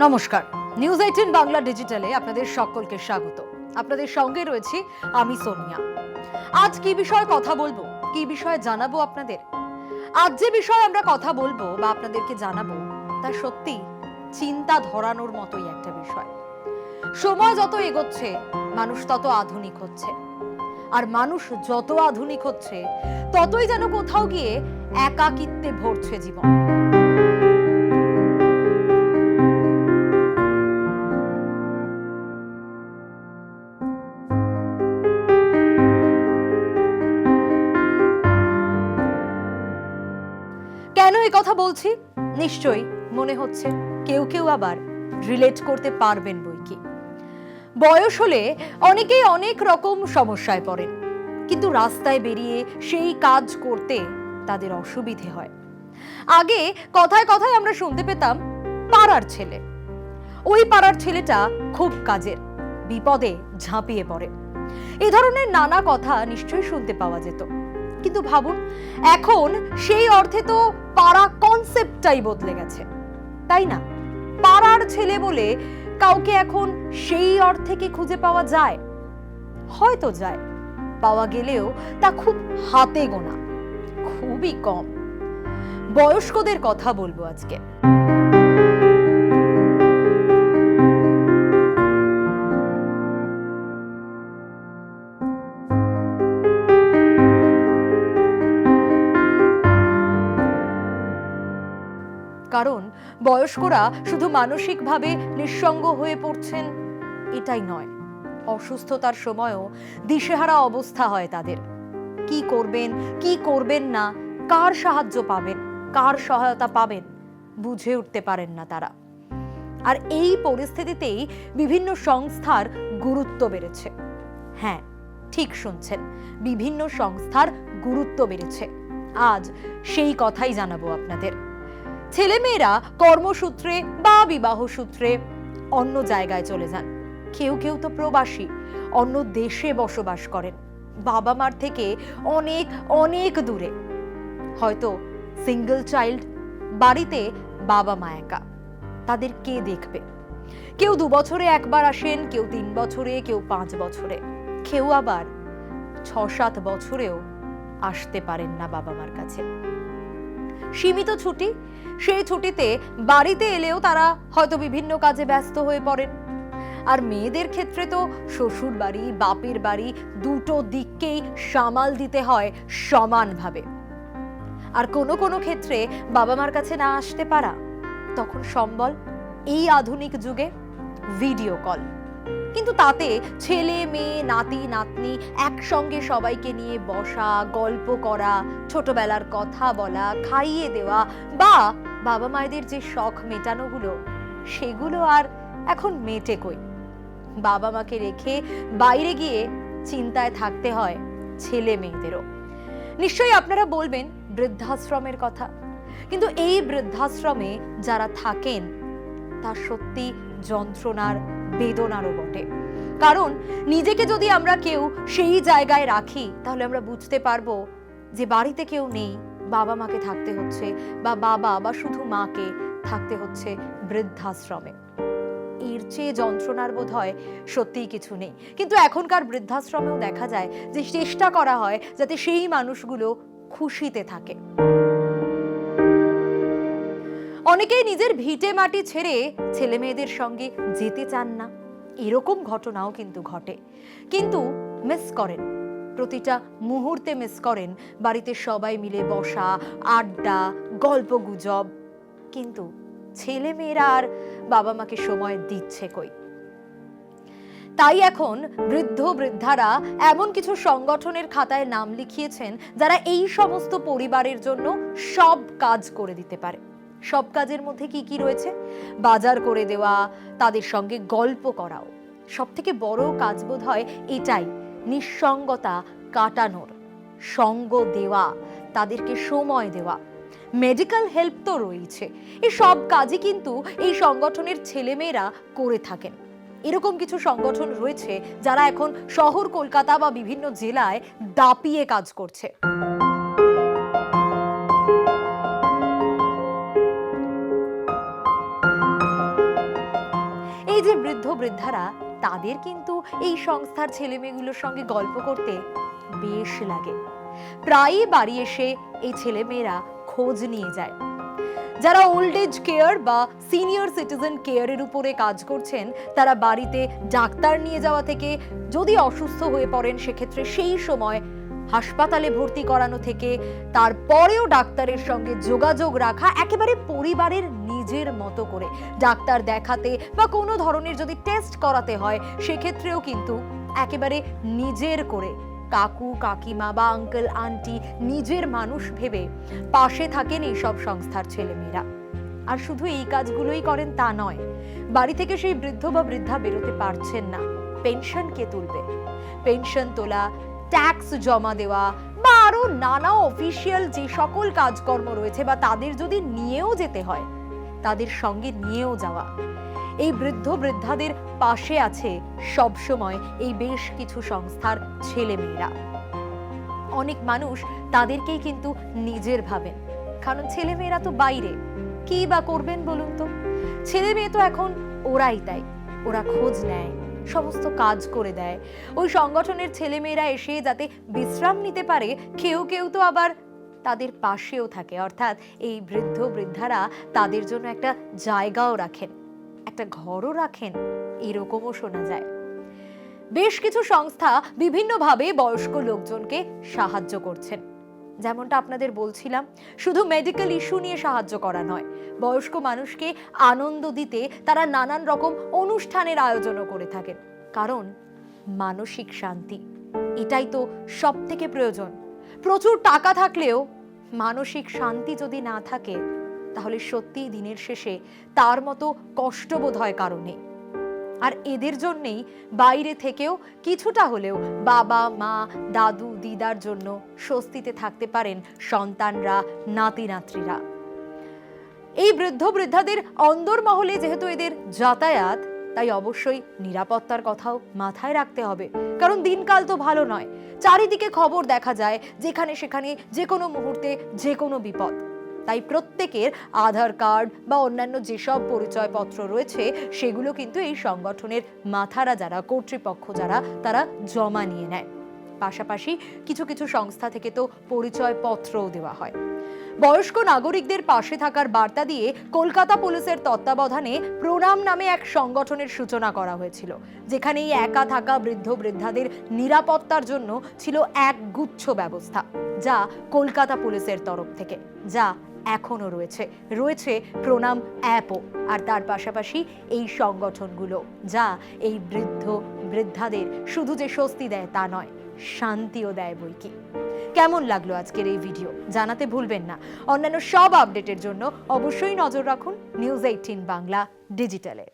নমস্কার, নিউজ 18 বাংলা ডিজিটালে আপনাদের সকলকে স্বাগত। আপনাদের সঙ্গে রয়েছি আমি সোনিয়া। আজ কি বিষয়ে কথা বলবো, কি বিষয়ে জানাবো আপনাদের? আজ যে বিষয়ে আমরা কথা বলবো বা আপনাদেরকে জানাবো তা সত্যি চিন্তা ধরানোর মতোই একটা বিষয়। সময় যত এগোচ্ছে মানুষ তত আধুনিক হচ্ছে, আর মানুষ যত আধুনিক হচ্ছে ততই যেন কোথাও গিয়ে একাকিত্বে ভরছে জীবন। কেন এই কথা বলছি? নিশ্চয়ই মনে হচ্ছে কেউ কেউ আবার রিলেট করতে পারবেন বই কি। বয়স হলে অনেকেই অনেক রকম সমস্যায় পড়েন, কিন্তু রাস্তায় বেরিয়ে সেই কাজ করতে তাদের অসুবিধে হয়। আগে কথায় কথায় আমরা শুনতে পেতাম পাড়ার ছেলে, ওই পাড়ার ছেলেটা খুব কাজের, বিপদে ঝাঁপিয়ে পড়ে। এই ধরনের নানা কথা নিশ্চয়ই শুনতে পাওয়া যেত। কিন্তু ভাবুন, এখন সেই অর্থে তো পাড়া কনসেপ্টটাই বদলে গেছে, তাই না? পাড়ার ছেলে বলে কাউকে এখন সেই অর্থে কি খুঁজে পাওয়া যায়? হয়তো যায়, পাওয়া গেলেও তা খুব হাতে গোনা, খুবই কম। বয়স্কদের কথা বলবো আজকে। কারণ বয়স্করা শুধু মানসিকভাবে নিঃসঙ্গ হয়ে পড়ছেন এটাই নয়, অসুস্থতার সময়ও দিশেহারা অবস্থা হয় তাদের। কি করবেন, কি করবেন না, কার সাহায্য পাবেন, কার সহায়তা পাবেন, বুঝে উঠতে পারেন না তারা। আর এই পরিস্থিতিতেই বিভিন্ন সংস্থার গুরুত্ব বেড়েছে। হ্যাঁ, ঠিক শুনছেন, বিভিন্ন সংস্থার গুরুত্ব বেড়েছে। আজ সেই কথাই জানাবো আপনাদের। ছেলেমেয়েরা কর্মসূত্রে বা বিবাহ সূত্রে অন্য জায়গায় চলে যান, কেউ কেউ তো প্রবাসী, অন্য দেশে বসবাস করেন, বাবা মার থেকে অনেক অনেক দূরে। হয়তো সিঙ্গেল চাইল্ড, বাড়িতে বাবা মা একা, তাদের কে দেখবে? কেউ 2 বছরে একবার আসেন, কেউ 3 বছরে, কেউ 5 বছরে, কেউ আবার 6-7 বছরেও আসতে পারেন না বাবা মার কাছে। সীমিত ছুটি, সেই ছুটিতে বাড়িতে এলেও তারা হয়তো বিভিন্ন কাজে ব্যস্ত হয়ে পড়েন। আর মেয়েদের ক্ষেত্রে তো শ্বশুর বাড়ি, বাপের বাড়ি দুটো দিককেই সামাল দিতে হয় সমানভাবে। আর কোনো কোনো ক্ষেত্রে বাবা মার কাছে না আসতে পারা, তখন সম্বল এই আধুনিক যুগে ভিডিও কল। কিন্তু তাতে ছেলে মেয়ে নাতি নাতনি একসঙ্গে সবাইকে নিয়ে বসা, গল্প করা, ছোটবেলার কথা বলা, খাইয়ে দেওয়া বা বাবা মায়েদের যে শখ মেটানোগুলো, সেগুলো আর এখন মেটে কই। বাবা মাকে রেখে বাইরে গিয়ে চিন্তায় থাকতে হয় ছেলে মেয়েদেরও। নিশ্চয়ই আপনারা বলবেন বৃদ্ধাশ্রমের কথা, কিন্তু এই বৃদ্ধাশ্রমে যারা থাকেন তা সত্যি যন্ত্রণার, বেদনারও বটে। কারণ নিজেকে যদি আমরা কেউ সেই জায়গায় রাখি, তাহলে আমরা বুঝতে পারবো যে বাড়িতে কেউ নেই, বাবা মাকে থাকতে হচ্ছে, বা বাবা বা শুধু মাকে থাকতে হচ্ছে বৃদ্ধাশ্রমে। এর চেয়ে যন্ত্রণার বোধ হয় সত্যিই কিছু নেই। কিন্তু এখনকার বৃদ্ধাশ্রমেও দেখা যায় যে চেষ্টা করা হয় যাতে সেই মানুষগুলো খুশিতে থাকে। অনেকেই নিজের ভিটে মাটি ছেড়ে ছেলে মেয়েদের সঙ্গে যেতে চান না, এরকম ঘটনাও কিন্তু ঘটে। কিন্তু মিস করেন, প্রতিটা মুহূর্তে মিস করেন বাড়িতে সবাই মিলে বসা, আড্ডা, গল্প গুজব। কিন্তু ছেলে মেয়েরা আর বাবা মাকে সময় দিচ্ছে কই? তাই এখন বৃদ্ধ বৃদ্ধারা এমন কিছু সংগঠনের খাতায় নাম লিখিয়েছেন যারা এই সমস্ত পরিবারের জন্য সব কাজ করে দিতে পারে। সব কাজের মধ্যে কি কি রয়েছে? বাজার করে দেওয়া, তাদের সঙ্গে গল্প করাও। সব থেকে বড় কাজ বোধ হয় এটাই, নিঃসঙ্গতা কাটানোর, সঙ্গ দেওয়া, তাদেরকে সময় দেওয়া। মেডিকেল হেল্প তো রয়েছে। এই সব কাজই কিন্তু এই সংগঠনের ছেলেমেয়েরা করে থাকেন। এরকম কিছু সংগঠন রয়েছে যারা এখন শহর কলকাতা বা বিভিন্ন জেলায় দাপিয়ে কাজ করছে। যে বৃদ্ধ বৃদ্ধারা, তাদের কিন্তু এই সংস্থার ছেলেমেয়েগুলোর সঙ্গে গল্প করতে বেশ লাগে। প্রায়ই বাড়ি এসে এই ছেলেমেয়েরা খোঁজ নিয়ে যায়। যারা ওল্ড এজ কেয়ার বা সিনিয়র সিটিজেন কেয়ারের উপরে কাজ করছেন, তারা বাড়িতে ডাক্তার নিয়ে যাওয়া থেকে, যদি অসুস্থ হয়ে পড়েন সেক্ষেত্রে সেই সময় হাসপাতালে ভর্তি করানো থেকে, তারপরেও ডাক্তারের সঙ্গে যোগাযোগ রাখা, একেবারে পরিবারের নিজের মতো করে ডাক্তার দেখাতে বা কোনো ধরনের যদি টেস্ট করাতে হয় সেক্ষেত্রেও কিন্তু একেবারে নিজের করে কাকু কাকিমা বা আঙ্কেল আন্টি, নিজের মানুষ ভেবে পাশে থাকেন এই সব সংস্থার ছেলেমেয়েরা। আর শুধু এই কাজগুলোই করেন তা নয়, বাড়ি থেকে সেই বৃদ্ধ বা বৃদ্ধা বেরোতে পারছেন না, পেনশন কে তুলবে, পেনশন তোলা, ট্যাক্স জমা দেওয়া বা আরো নানা অফিসিয়াল যে সকল কাজকর্ম রয়েছে, বা তাদের যদি নিয়েও যেতে হয় তাদের সঙ্গে নিয়েও যাওয়া, এই বৃদ্ধ বৃদ্ধাদের পাশে আছে সব সময় এই বেশ কিছু সংস্থার ছেলেমেয়েরা। অনেক মানুষ তাদেরকেই কিন্তু নিজের ভাবেন, কারণ ছেলেমেয়েরা তো বাইরে, কি বা করবেন বলুন তো? ছেলে মেয়ে তো এখন ওরাই তাই, ওরা খোঁজ নেয়, সমস্ত কাজ করে দেয়। ওই সংগঠনের ছেলেমেয়েরা এসে যাতে বিশ্রাম নিতে পারে, কেউ কেউ তো আবার তাদের পাশেও থাকে, অর্থাৎ এই বৃদ্ধ বৃদ্ধারা তাদের জন্য একটা জায়গাও রাখেন, একটা ঘরও রাখেন, এরকমও শোনা যায়। বেশ কিছু সংস্থা বিভিন্নভাবে বয়স্ক লোকজনকে সাহায্য করছেন। যেমনটা আপনাদের বলছিলাম, শুধু মেডিকেল ইস্যু নিয়ে সাহায্য করা নয়, বয়স্ক মানুষকে আনন্দ দিতে তারা নানান রকম অনুষ্ঠানের আয়োজনও করে থাকেন। কারণ মানসিক শান্তি, এটাই তো সব থেকে প্রয়োজন। প্রচুর টাকা থাকলেও মানসিক শান্তি যদি না থাকে, তাহলে সত্যিই দিনের শেষে তার মতো কষ্টবোধ হয় কারণে। আর এদের জন্যেই বাইরে থেকেও কিছুটা হলেও বাবা মা দাদু দিদার জন্য স্বস্তিতে থাকতে পারেন সন্তানরা, নাতি নাতনিরা। এই বৃদ্ধ বৃদ্ধাদের অন্দরমহলে যেহেতু এদের যাতায়াত, তাই অবশ্যই নিরাপত্তার কথাও মাথায় রাখতে হবে, কারণ দিনকাল তো ভালো নয়। চারিদিকে খবর দেখা যায়, যেখানে সেখানে যে কোনো মুহূর্তে যে কোনো বিপদ। তাই প্রত্যেকের আধার কার্ড বা অন্যান্য যেসব পরিচয়পত্র রয়েছে সেগুলো কিন্তু এই সংগঠনের মাথারা যারা, কর্তৃপক্ষ যারা, তারা জমা নিয়ে নেয়। পাশাপাশি কিছু কিছু সংস্থা থেকে তো পরিচয়পত্রও দেওয়া হয়। বয়স্ক নাগরিকদের পাশে থাকার বার্তা দিয়ে কলকাতা পুলিশের তত্ত্বাবধানে প্রণাম নামে এক সংগঠনের সূচনা করা হয়েছিল, যেখানে এই একা থাকা বৃদ্ধ বৃদ্ধাদের নিরাপত্তার জন্য ছিল এক গুচ্ছ ব্যবস্থা, যা কলকাতা পুলিশের তরফ থেকে, যা এখনো রয়েছে প্রণাম অ্যাপও। আর তার পাশাপাশি এই সংগঠনগুলো, যা এই বৃদ্ধ বৃদ্ধাদের শুধু যে স্বস্তি দেয় তা নয়, শান্তিও দেয় বইকি। কেমন লাগলো আজকের এই ভিডিও জানাতে ভুলবেন না। অন্যান্য সব আপডেটের জন্য অবশ্যই নজর রাখুন নিউজ 18 বাংলা ডিজিটালে।